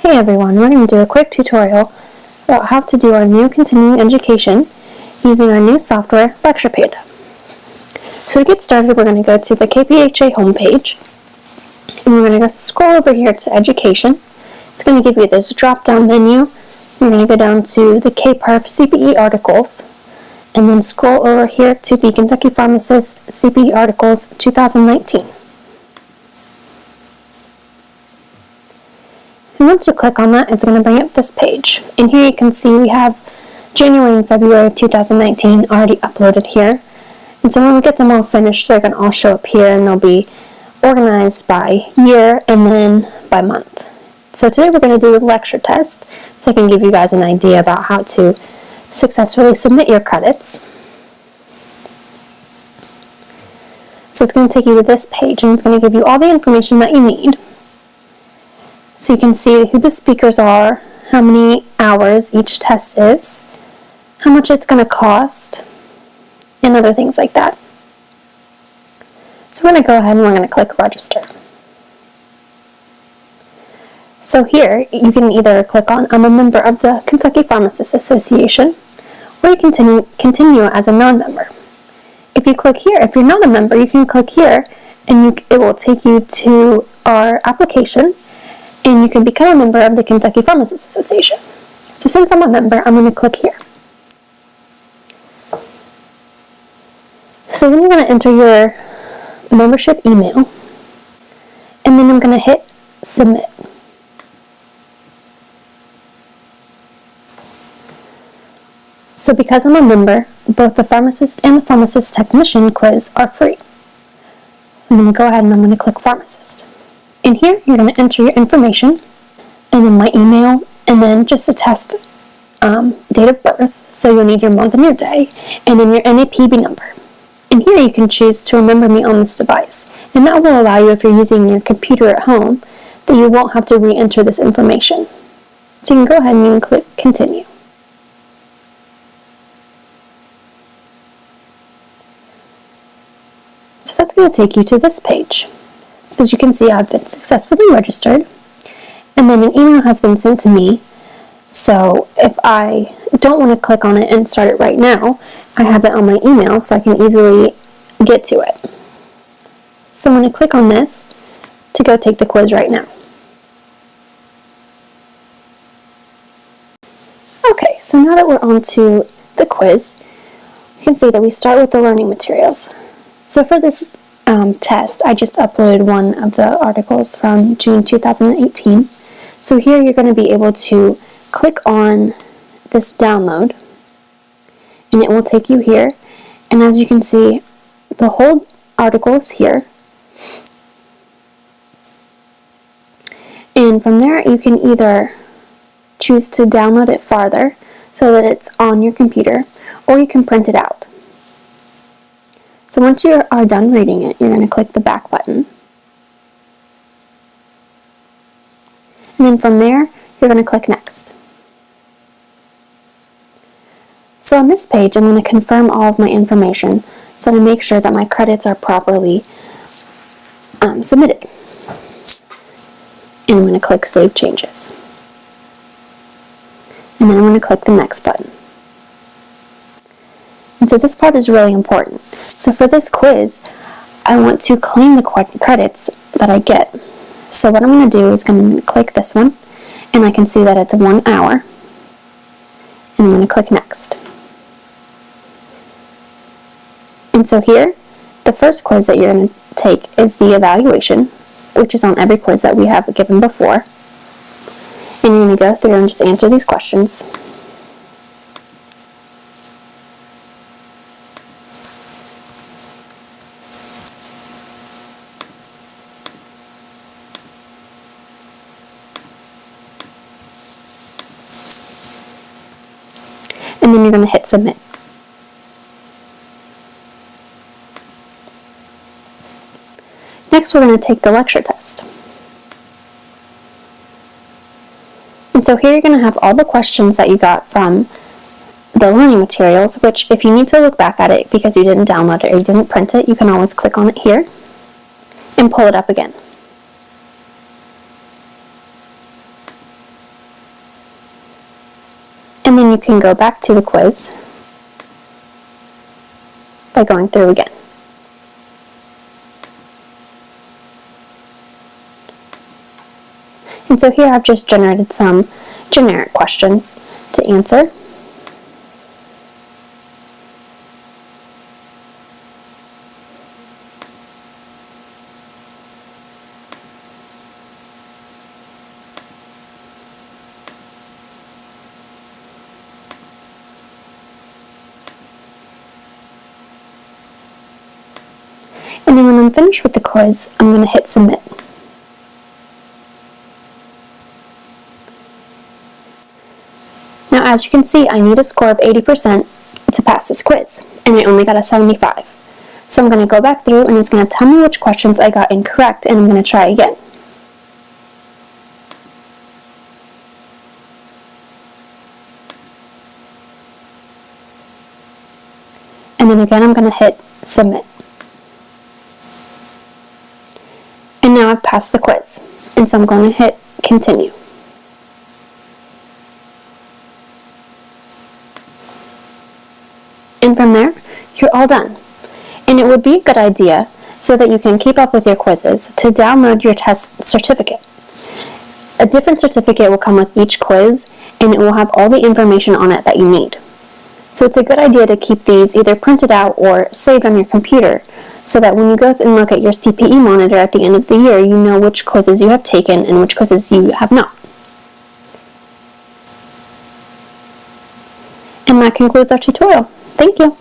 Hey everyone, we're going to do a quick tutorial about how to do our new continuing education using our new software, LecturePad. So to get started, we're going to go to the KPhA homepage, and we're going to go scroll over here to Education. It's going to give you this drop-down menu. We're going to go down to the KPhA CPE articles, and then scroll over here to the Kentucky Pharmacist CPE articles 2019. And once you click on that, it's going to bring up this page. And here you can see we have January and February of 2019 already uploaded here. And so when we get them all finished, they're going to all show up here, and they'll be organized by year and then by month. So today we're going to do a lecture test, so I can give you guys an idea about how to successfully submit your credits. So it's going to take you to this page, and it's going to give you all the information that you need. So you can see who the speakers are, how many hours each test is, how much it's going to cost, and other things like that. So we're going to go ahead and we're going to click register. So here you can either click on I'm a member of the Kentucky Pharmacists Association, or you continue as a non-member. If you click here, if you're not a member, you can click here and it will take you to our application, and you can become a member of the Kentucky Pharmacists Association. So since I'm a member, I'm going to click here. So then you're going to enter your membership email, and then I'm going to hit submit. So because I'm a member, both the pharmacist and the pharmacist technician quiz are free. I'm going to go ahead and I'm going to click pharmacist. In here, you're going to enter your information, and then my email, and then just a test date of birth, so you'll need your month and your day, and then your NAPB number. And here you can choose to remember me on this device, and that will allow you, if you're using your computer at home, that you won't have to re-enter this information. So you can go ahead and you can click continue. So that's going to take you to this page. As you can see, I've been successfully registered, and then an email has been sent to me. So if I don't want to click on it and start it right now, I have it on my email so I can easily get to it. So I'm going to click on this to go take the quiz right now. Okay, so now that we're on to the quiz, you can see that we start with the learning materials. So for this test, I just uploaded one of the articles from June 2018. So here you're going to be able to click on this download, and it will take you here. And as you can see, the whole article is here. And from there, you can either choose to download it farther so that it's on your computer, or you can print it out. So once you are done reading it, you're going to click the back button. And then from there, you're going to click next. So on this page, I'm going to confirm all of my information, so to make sure that my credits are properly submitted. And I'm going to click Save Changes. And then I'm going to click the next button. And so this part is really important. So for this quiz, I want to claim the credits that I get. So what I'm going to do is I'm going to click this one, and I can see that it's 1 hour. And I'm going to click Next. And so here, the first quiz that you're going to take is the evaluation, which is on every quiz that we have given before. And you're going to go through and just answer these questions. And then you're going to hit submit. Next, we're going to take the lecture test. And so here you're going to have all the questions that you got from the learning materials, which if you need to look back at it because you didn't download it or you didn't print it, you can always click on it here and pull it up again. And then you can go back to the quiz by going through again. And so here I've just generated some generic questions to answer. And then when I'm finished with the quiz, I'm going to hit submit. Now, as you can see, I need a score of 80% to pass this quiz, and I only got a 75. So I'm going to go back through, and it's going to tell me which questions I got incorrect, and I'm going to try again. And then again, I'm going to hit submit. And now I've passed the quiz, and so I'm going to hit continue. And from there, you're all done. And it would be a good idea, so that you can keep up with your quizzes, to download your test certificate. A different certificate will come with each quiz, and it will have all the information on it that you need. So it's a good idea to keep these either printed out or saved on your computer, so that when you go and look at your CPE monitor at the end of the year, you know which quizzes you have taken and which quizzes you have not. And that concludes our tutorial. Thank you.